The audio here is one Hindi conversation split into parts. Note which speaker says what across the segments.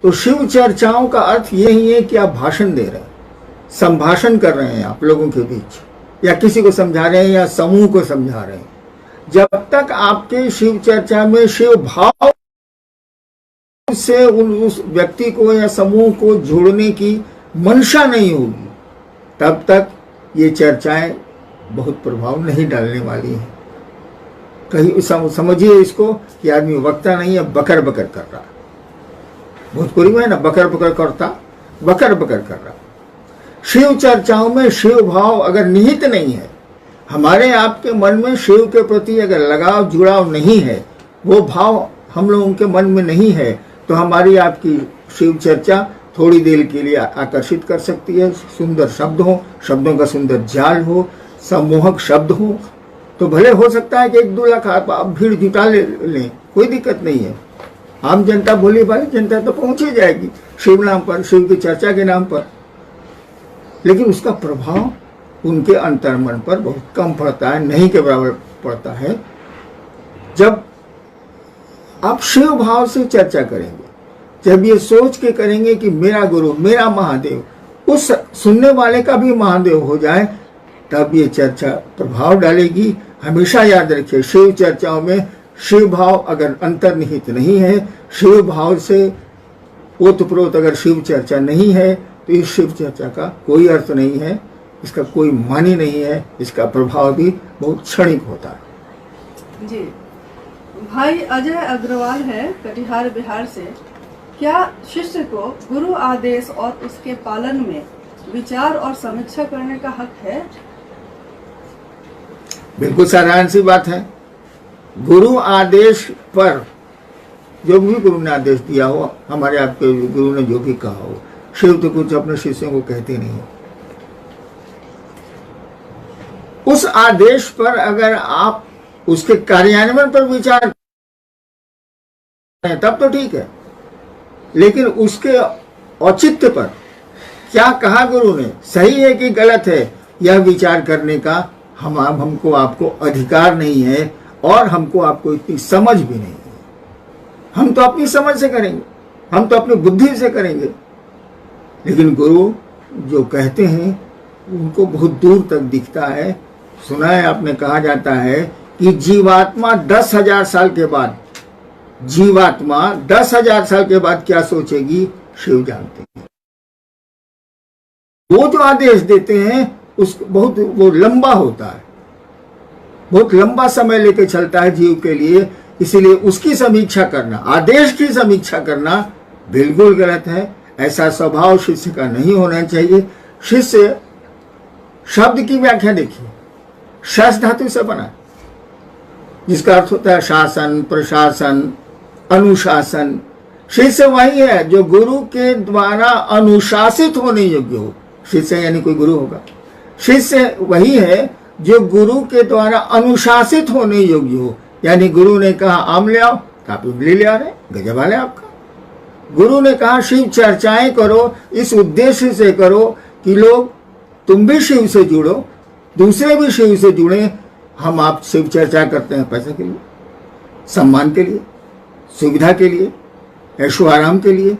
Speaker 1: तो शिव चर्चाओं का अर्थ यही है कि आप भाषण दे रहे हैं, संभाषण कर रहे हैं आप लोगों के बीच, या किसी को समझा रहे हैं या समूह को समझा रहे हैं। जब तक आपके शिव चर्चा में शिव भाव से उस व्यक्ति को या समूह को जोड़ने की मंशा नहीं होगी, तब तक ये चर्चाएं बहुत प्रभाव नहीं डालने वाली हैं। कहीं समझिए इसको कि आदमी वक्ता नहीं है, बकर बकर कर रहा। भोजपुरी में है ना, बकर बकर करता, बकर बकर कर रहा। शिव चर्चाओं में शिव भाव अगर निहित नहीं है, हमारे आपके मन में शिव के प्रति अगर लगाव जुड़ाव नहीं है, वो भाव हम लोगों के मन में नहीं है, तो हमारी आपकी शिव चर्चा थोड़ी देर के लिए आकर्षित कर सकती है। सुंदर शब्द हो, शब्दों का सुंदर जाल हो, सम्मोहक शब्द हो, तो भले हो सकता है कि 1-2 लाख आप भीड़ जुटा लें, कोई दिक्कत नहीं है। आम जनता, भोली भाली जनता तो पहुंच ही जाएगी शिव नाम पर, शिव की चर्चा के नाम पर, लेकिन उसका प्रभाव उनके अंतर्मन पर बहुत कम पड़ता है, नहीं के बराबर पड़ता है। जब आप शिव भाव से चर्चा करेंगे, जब ये सोच के करेंगे कि मेरा गुरु, मेरा महादेव, उस सुनने वाले का भी महादेव हो जाए, तब ये चर्चा प्रभाव डालेगी। हमेशा याद रखिए, शिव चर्चाओं में शिव भाव अगर अंतर्निहित नहीं है, शिव भाव से ओतप्रोत अगर शिव चर्चा नहीं है, तो इस शिव चर्चा का कोई अर्थ नहीं है, इसका कोई मानी नहीं है, इसका प्रभाव भी बहुत क्षणिक होता है।
Speaker 2: जी, भाई अजय अग्रवाल है कटिहार बिहार से। क्या शिष्य को गुरु आदेश और उसके पालन में विचार और समीक्षा करने का हक है?
Speaker 1: बिल्कुल साधारण सी बात है। गुरु आदेश पर, जो भी गुरु ने आदेश दिया हो, हमारे आपके गुरु ने जो भी कहा हो, शिव तो कुछ अपने शिष्यों को कहते नहीं है। उस आदेश पर अगर आप उसके कार्यान्वयन पर विचार करें तब तो ठीक है, लेकिन उसके औचित्य पर क्या कहा गुरु ने, सही है कि गलत है, यह विचार करने का हमको आपको अधिकार नहीं है, और हमको आपको इतनी समझ भी नहीं है। हम तो अपनी समझ से करेंगे, हम तो अपनी बुद्धि से करेंगे, लेकिन गुरु जो कहते हैं उनको बहुत दूर तक दिखता है। सुना है आपने, कहा जाता है कि जीवात्मा 10,000 साल के बाद, जीवात्मा 10,000 साल के बाद क्या सोचेगी, शिव जानते हैं। वो जो आदेश देते हैं उस बहुत वो लंबा होता है, बहुत लंबा समय लेके चलता है जीव के लिए, इसीलिए उसकी समीक्षा करना, आदेश की समीक्षा करना बिल्कुल गलत है। ऐसा स्वभाव शिष्य का नहीं होना चाहिए। शिष्य शब्द की व्याख्या देखिए, शास धातु से बना, जिसका अर्थ होता है शासन, प्रशासन, अनुशासन। शिष्य वही है जो गुरु के द्वारा अनुशासित होने योग्य हो। शिष्य यानी कोई गुरु होगा। शिष्य वही है जो गुरु के द्वारा अनुशासित होने योग्य हो, यानी गुरु ने कहा आम ले आओ, आप इमली ले आ रहे, गजब वाले आपका। गुरु ने कहा शिव चर्चाएं करो, इस उद्देश्य से करो कि लोग, तुम भी शिव से जुड़ो, दूसरे भी शिव से जुड़े। हम आप शिव चर्चा करते हैं पैसे के लिए, सम्मान के लिए, सुविधा के लिए, ऐशो आराम के लिए।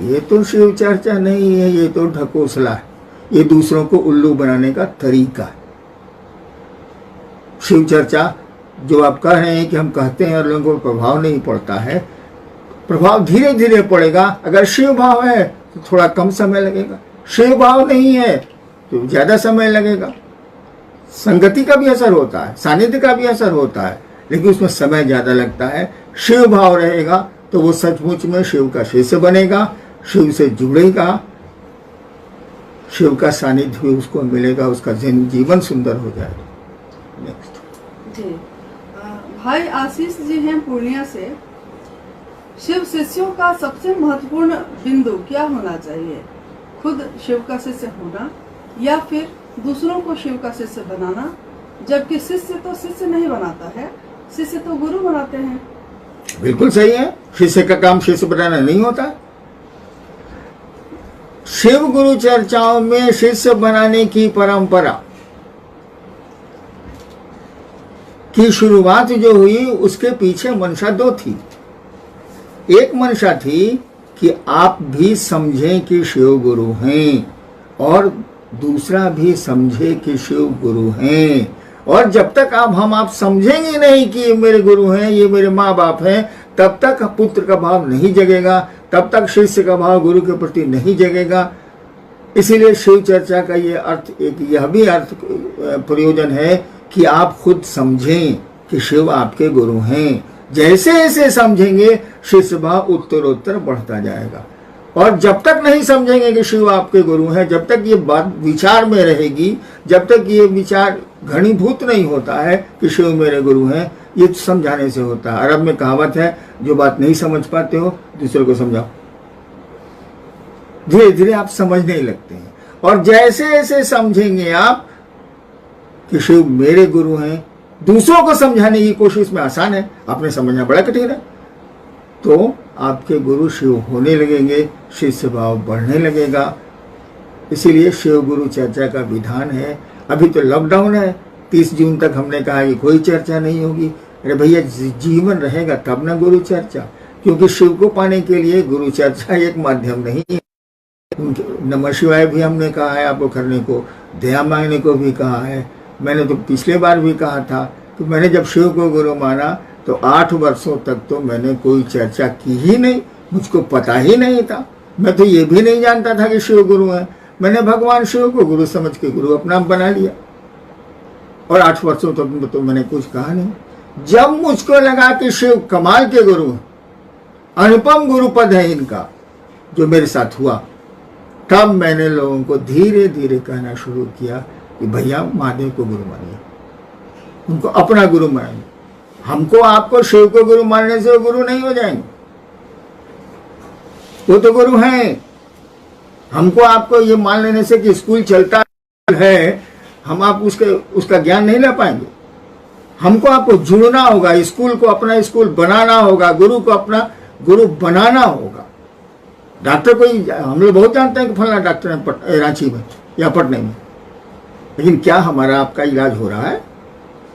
Speaker 1: ये तो शिव चर्चा नहीं है, ये तो ढकोसला है, ये दूसरों को उल्लू बनाने का तरीका है। शिव चर्चा जो आप कह रहे हैं कि हम कहते हैं और लोगों को प्रभाव नहीं पड़ता है, प्रभाव धीरे धीरे पड़ेगा। अगर शिव भाव है तो थोड़ा कम समय लगेगा, शिव भाव नहीं है तो ज्यादा समय लगेगा। संगति का भी असर होता है, सानिध्य का भी असर होता है, लेकिन उसमें समय ज्यादा लगता है। शिव भाव रहेगा तो वो सचमुच में शिव का शिष्य बनेगा, शिव से जुड़ेगा, शिव का सानिध्य भी उसको मिलेगा, उसका जीवन सुंदर हो जाएगा। नेक्स्ट
Speaker 2: जी, भाई आशीष जी हैं पूर्णिया से। शिव शिष्यों का सबसे महत्वपूर्ण बिंदु क्या होना चाहिए? खुद शिव का शिष्य होना या फिर दूसरों को शिव का शिष्य बनाना? जबकि शिष्य तो शिष्य नहीं बनाता है, शिष्य तो गुरु बनाते हैं।
Speaker 1: बिल्कुल सही है, शिष्य का काम शिष्य बनाना नहीं होता। शिव गुरु चर्चाओं में शिष्य बनाने की परंपरा की शुरुआत जो हुई, उसके पीछे मंशा दो थी। एक मंशा थी कि आप भी समझें कि शिव गुरु हैं और दूसरा भी समझे कि शिव गुरु हैं। और जब तक आप समझेंगे नहीं कि ये मेरे गुरु हैं, ये मेरे माँ बाप हैं, तब तक पुत्र का भाव नहीं जगेगा, तब तक शिष्य का भाव गुरु के प्रति नहीं जगेगा। इसीलिए शिव चर्चा का ये अर्थ, एक यह भी अर्थ प्रयोजन है कि आप खुद समझें कि शिव आपके गुरु हैं। जैसे जैसे समझेंगे शिष्य भाव उत्तरोत्तर बढ़ता जाएगा। और जब तक नहीं समझेंगे कि शिव आपके गुरु हैं, जब तक ये बात विचार में रहेगी, जब तक ये विचार घनीभूत नहीं होता है कि शिव मेरे गुरु हैं, ये समझाने से होता है। अरब में कहावत है, जो बात नहीं समझ पाते हो दूसरे को समझाओ। धीरे धीरे आप समझने लगते हैं। और जैसे जैसे समझेंगे आप कि शिव मेरे गुरु हैं, दूसरों को समझाने की कोशिश में आसान है, आपने समझना बड़ा कठिन है, तो आपके गुरु शिव होने लगेंगे, शिष्य भाव बढ़ने लगेगा। इसीलिए शिव गुरु चर्चा का विधान है। अभी तो लॉकडाउन है, 30 जून तक हमने कहा कि कोई चर्चा नहीं होगी। अरे भैया, जीवन रहेगा तब ना गुरु चर्चा, क्योंकि शिव को पाने के लिए गुरु चर्चा एक माध्यम नहीं है। नमः शिवाय भी हमने कहा है आपको करने को, दया मांगने को भी कहा है। मैंने तो पिछले बार भी कहा था कि मैंने जब शिव को गुरु माना तो 8 वर्षों तक तो मैंने कोई चर्चा की ही नहीं, मुझको पता ही नहीं था। मैं तो ये भी नहीं जानता था कि शिव गुरु है। मैंने भगवान शिव को गुरु समझ के गुरु अपना बना लिया और 8 वर्षों तक तो मैंने कुछ कहा नहीं। जब मुझको लगा कि शिव कमाल के गुरु हैं, अनुपम गुरु पद है इनका, जो मेरे साथ हुआ, तब मैंने लोगों को धीरे धीरे कहना शुरू किया कि भैया महादेव को गुरु मानिए, उनको अपना गुरु मानिए। हमको आपको शिव को गुरु मानने से वो गुरु नहीं हो जाएंगे, वो तो गुरु हैं। हमको आपको ये मान लेने से कि स्कूल चलता है, हम आप उसका ज्ञान नहीं ले पाएंगे। हमको आपको जुड़ना होगा, स्कूल को अपना स्कूल बनाना होगा, गुरु को अपना गुरु बनाना होगा। डॉक्टर कोई, हम लोग बहुत जानते हैं कि फलाना डॉक्टर है रांची में या पटना में, लेकिन क्या हमारा आपका इलाज हो रहा है?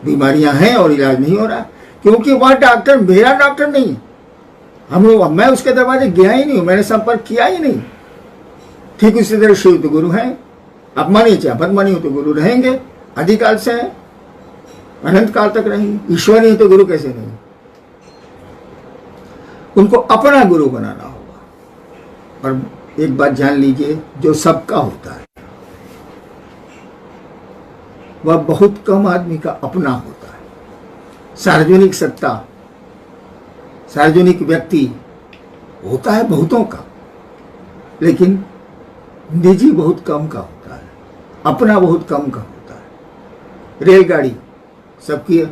Speaker 1: बीमारियां हैं और इलाज नहीं हो रहा है, क्योंकि वह डॉक्टर मेरा डॉक्टर नहीं। मैं उसके दरवाजे गया ही नहीं हूं, मैंने संपर्क किया ही नहीं। ठीक उसी तरह शिव तो गुरु हैं, आप मानिए चाहे मत मानिए, तो गुरु रहेंगे, आदिकाल से हैं, अनंत काल तक रहेंगे। ईश्वर नहीं तो गुरु कैसे नहीं? उनको अपना गुरु बनाना होगा। और एक बात जान लीजिए, जो सबका होता है वह बहुत कम आदमी का अपना होता है। सार्वजनिक सत्ता, सार्वजनिक व्यक्ति होता है बहुतों का, लेकिन निजी बहुत कम का होता है, अपना बहुत कम का होता है। रेलगाड़ी सबकी है,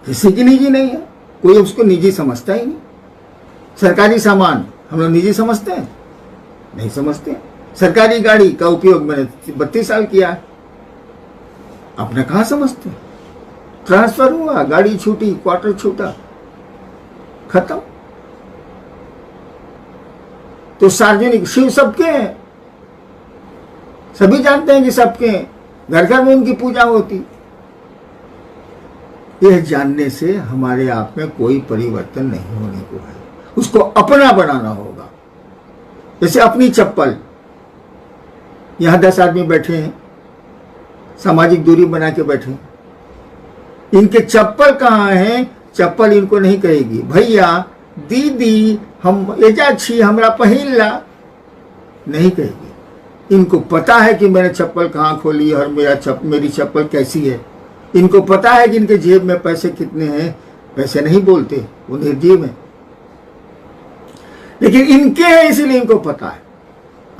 Speaker 1: किसी की निजी नहीं है, कोई उसको निजी समझता ही नहीं। सरकारी सामान हम लोग निजी समझते हैं? नहीं समझते। सरकारी गाड़ी का उपयोग मैंने 32 साल किया है, अपना कहाँ समझते? ट्रांसफर हुआ, गाड़ी छूटी, क्वार्टर छूटा, खत्म। तो सार्वजनिक शिव सबके हैं, सभी जानते हैं कि सबके हैं, घर घर में उनकी पूजा होती। यह जानने से हमारे आप में कोई परिवर्तन नहीं होने को है, उसको अपना बनाना होगा। जैसे अपनी चप्पल, यहां 10 आदमी बैठे हैं, सामाजिक दूरी बना के बैठे, इनके चप्पल कहाँ है? चप्पल इनको नहीं कहेगी भैया दीदी हम एजा छी हमरा पहिनला, नहीं कहेगी। इनको पता है कि मैंने चप्पल कहाँ खोली और मेरी चप्पल कैसी है। इनको पता है कि इनके जेब में पैसे कितने हैं, पैसे नहीं बोलते, वो निर्जीव है, लेकिन इनके हैं इसीलिए इनको पता है।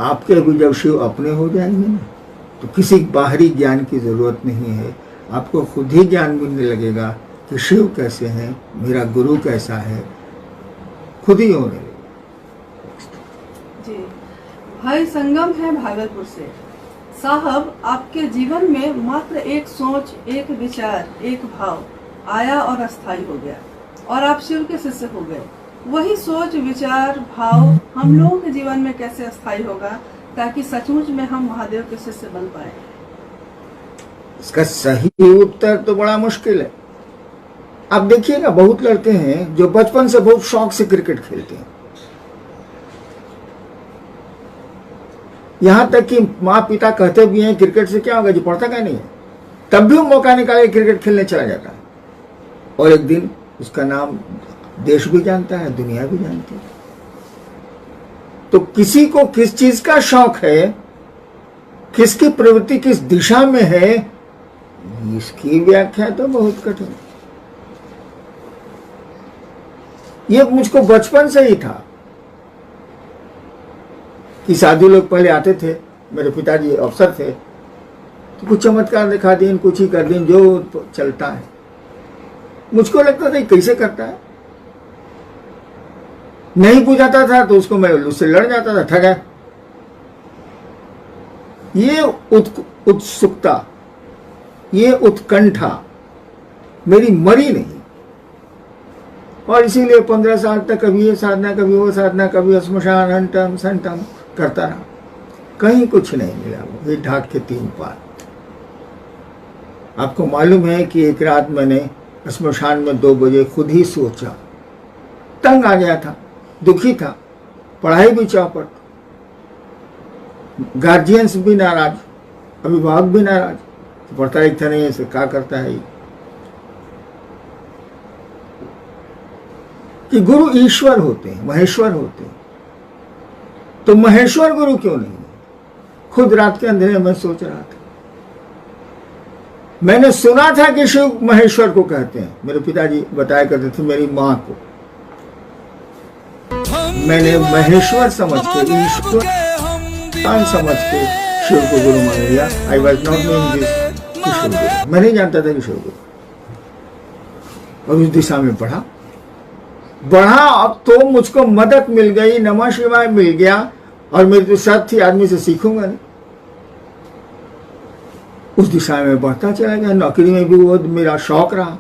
Speaker 1: आपके भी जब शिव अपने हो जाएंगे ना, तो किसी बाहरी ज्ञान की जरूरत नहीं है, आपको खुद ही ज्ञान मिलने लगेगा कि शिव कैसे हैं, मेरा गुरु कैसा है, खुद ही होने लगेगा।
Speaker 2: जी, भाई संगम है भागलपुर से। साहब, आपके जीवन में मात्र एक सोच, एक विचार, एक भाव आया और अस्थायी हो गया और आप शिव के शिष्य हो गए। वही सोच, विचार, भाव हम लोगों के जीवन में कैसे अस्थायी होगा, ताकि सचमुच में हम महादेव के शिष्य बन पाए?
Speaker 1: इसका सही उत्तर तो बड़ा मुश्किल है। आप देखिएगा बहुत लड़के हैं जो बचपन से बहुत शौक से क्रिकेट खेलते हैं, यहां तक कि माँ पिता कहते भी हैं क्रिकेट से क्या होगा, जो पढ़ता क्या नहीं है, तब भी वो मौका निकाले क्रिकेट खेलने चला जाता है, और एक दिन उसका नाम देश भी जानता है, दुनिया भी जानती है। तो किसी को किस चीज का शौक है, किसकी प्रवृत्ति किस दिशा में है, इसकी व्याख्या तो बहुत कठिन। ये मुझको बचपन से ही था कि साधु लोग पहले आते थे, मेरे पिताजी अफसर थे, तो कुछ चमत्कार दिखा दें, कुछ ही कर दें, जो तो चलता है। मुझको लगता था कैसे करता है, नहीं बुझाता था तो उसको मैं उससे लड़ जाता था, ठगा। ये उत्सुकता, ये उत्कंठा मेरी मरी नहीं, और इसीलिए 15 साल तक कभी ये साधना, कभी वो साधना, कभी श्मशान हंटम संटम करता रहा, कहीं कुछ नहीं मिला। ये ढाक के 3 पार। आपको मालूम है कि एक रात मैंने श्मशान में 2 बजे खुद ही सोचा, तंग आ गया था, दुखी था, पढ़ाई भी चौपट, गार्जियंस भी नाराज, अभिभावक भी नाराज, पढ़ता लिखता नहीं है, क्या करता है। कि गुरु ईश्वर होते हैं, महेश्वर होते हैं, तो महेश्वर गुरु क्यों नहीं? खुद रात के अंधेरे में सोच रहा था। मैंने सुना था कि शिव महेश्वर को कहते हैं, मेरे पिताजी बताया करते थे मेरी मां को। मैंने महेश्वर समझ के, ईश्वर समझ के शिव को गुरु मान लिया। I was not knowing this Shiv guru, मैं नहीं जानता था कि शिव गुरु, और उस दिशा में बढ़ा। अब तो मुझको मदद मिल गई, नमः शिवाय मिल गया, और मेरी तो शर्त थी आदमी से सीखूंगा नहीं। उस दिशा में बढ़ता चला गया। नौकरी में भी वो मेरा शौक रहा,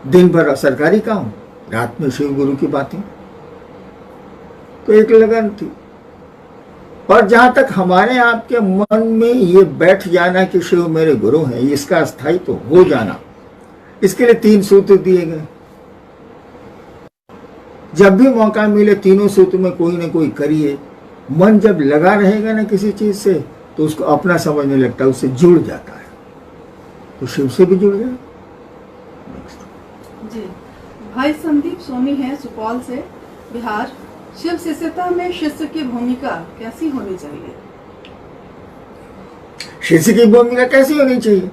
Speaker 1: दिन भर सरकारी काम, रात में शिव गुरु की बातें, तो एक लगन थी। और जहां तक हमारे आपके मन में ये बैठ जाना कि शिव मेरे गुरु हैं, इसका स्थायित्व तो हो जाना, इसके लिए 3 सूत्र दिए गए। जब भी मौका मिले तीनों सूत्र में कोई ना कोई करिए। मन जब लगा रहेगा ना किसी चीज से, तो उसको अपना समझने लगता है, उससे जुड़ जाता है, तो शिव से भी जुड़ गया।
Speaker 2: जी, भाई संदीप सोनी है सुपौल से, बिहार। शिव शिष्यता में शिष्य की भूमिका कैसी होनी चाहिए?
Speaker 1: शिष्य की भूमिका कैसी होनी चाहिए?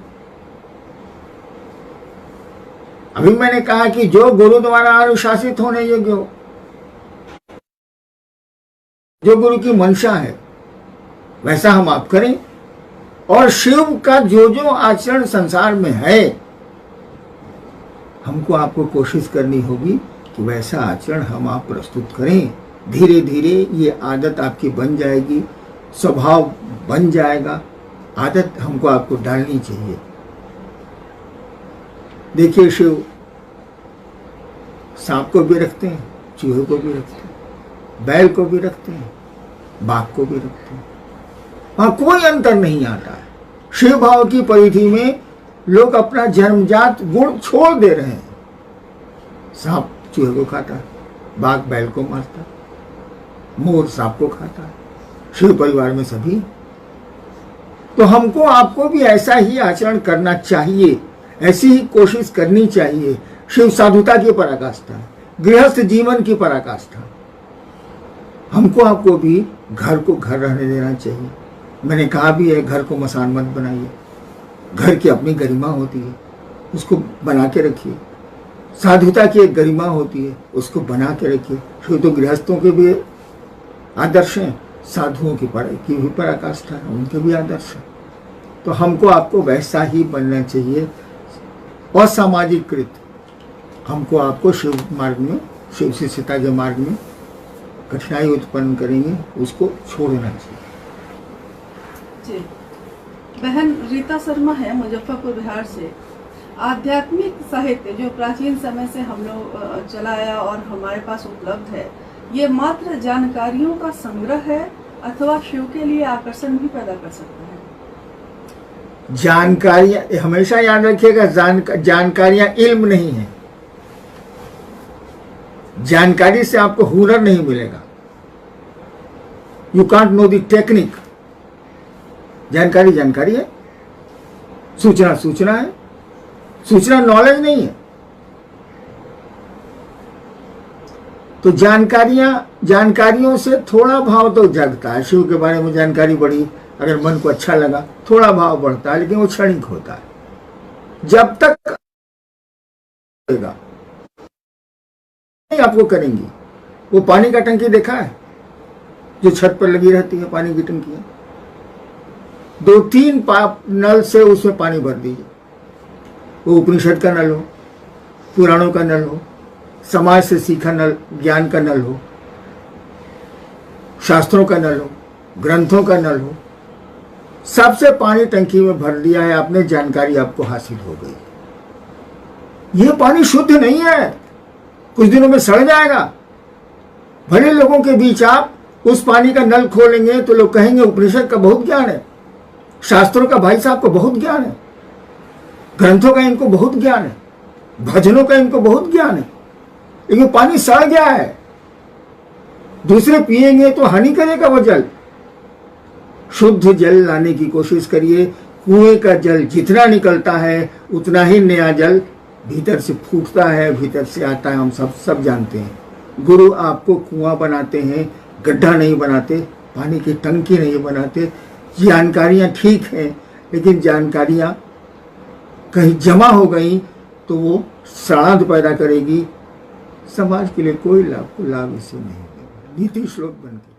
Speaker 1: अभी मैंने कहा कि जो गुरु द्वारा अनुशासित होने योग्य हो, जो गुरु की मंशा है वैसा हम आप करें, और शिव का जो जो आचरण संसार में है, हमको आपको कोशिश करनी होगी कि वैसा आचरण हम आप प्रस्तुत करें। धीरे धीरे ये आदत आपकी बन जाएगी, स्वभाव बन जाएगा। आदत हमको आपको डालनी चाहिए। देखिए, शिव सांप को भी रखते हैं, चूहे को भी रखते हैं, बैल को भी रखते हैं, बाघ को भी रखते हैं। वहां कोई अंतर नहीं आता है। शिव भाव की परिधि में लोग अपना जन्मजात गुण छोड़ दे रहे हैं। सांप चूहे को खाता है, बाघ बैल को मारता है, मोर सांप को खाता है, शिव परिवार में सभी। तो हमको आपको भी ऐसा ही आचरण करना चाहिए, ऐसी ही कोशिश करनी चाहिए। शिव साधुता की पराकाष्ठा, गृहस्थ जीवन की पराकाष्ठा। हमको आपको भी घर को घर रहने देना चाहिए। मैंने कहा भी है, घर को मसान मत बनाइए। घर की अपनी गरिमा होती है, उसको बना के रखिए। साधुता की एक गरिमा होती है, उसको बना के रखिए। शिव तो गृहस्थों के भी आदर्श हैं, साधुओं की भी पराकाष्ठा है, उनके भी आदर्श हैं। तो हमको आपको वैसा ही बनना चाहिए। असामाजिकृत हमको आपको शिव मार्ग में, शिव शिष्यता के मार्ग में कठिनाई उत्पन्न करेंगे, उसको छोड़ना चाहिए।
Speaker 2: जी, बहन रीता शर्मा है मुजफ्फरपुर बिहार से। आध्यात्मिक साहित्य जो प्राचीन समय से हम लोग चलाया और हमारे पास उपलब्ध है, ये मात्र जानकारियों का संग्रह है अथवा शिव के लिए आकर्षण भी पैदा कर सकता है?
Speaker 1: जानकारियां हमेशा याद रखिएगा, जानकारियां इल्म नहीं है, जानकारी से आपको हुनर नहीं मिलेगा। You can't know the technique. जानकारी जानकारी है, सूचना सूचना है, सूचना नॉलेज नहीं है। तो जानकारियों से थोड़ा भाव तो जगता है। शिव के बारे में जानकारी बढ़ी, अगर मन को अच्छा लगा थोड़ा भाव बढ़ता है, लेकिन वो क्षणिक होता है। जब तक आपको करेंगी। वो पानी का टंकी देखा है जो छत पर लगी रहती है, पानी की टंकी है, 2-3 नल से उसमें पानी भर दीजिए। वो उपनिषद का नल हो, पुराणों का नल हो, समाज से सीखा नल, ज्ञान का नल हो, शास्त्रों का नल हो, ग्रंथों का नल हो, सबसे पानी टंकी में भर दिया है आपने, जानकारी आपको हासिल हो गई। यह पानी शुद्ध नहीं है, कुछ दिनों में सड़ जाएगा। भले लोगों के बीच आप उस पानी का नल खोलेंगे तो लोग कहेंगे उपनिषद का बहुत ज्ञान है, शास्त्रों का भाई साहब को बहुत ज्ञान है, ग्रंथों का इनको बहुत ज्ञान है, भजनों का इनको बहुत ज्ञान है, लेकिन पानी सड़ गया है। दूसरे पिएंगे तो हानि करेगा वो जल। शुद्ध जल लाने की कोशिश करिए। कुएं का जल जितना निकलता है उतना ही नया जल भीतर से फूटता है, भीतर से आता है। हम सब जानते हैं। गुरु आपको कुआं बनाते हैं, गड्ढा नहीं बनाते, पानी की टंकी नहीं बनाते। जानकारियां ठीक हैं, लेकिन जानकारियां कहीं जमा हो गई तो वो सड़ांध पैदा करेगी। समाज के लिए कोई लाभ इससे नहीं होगा। नीति श्लोक बन के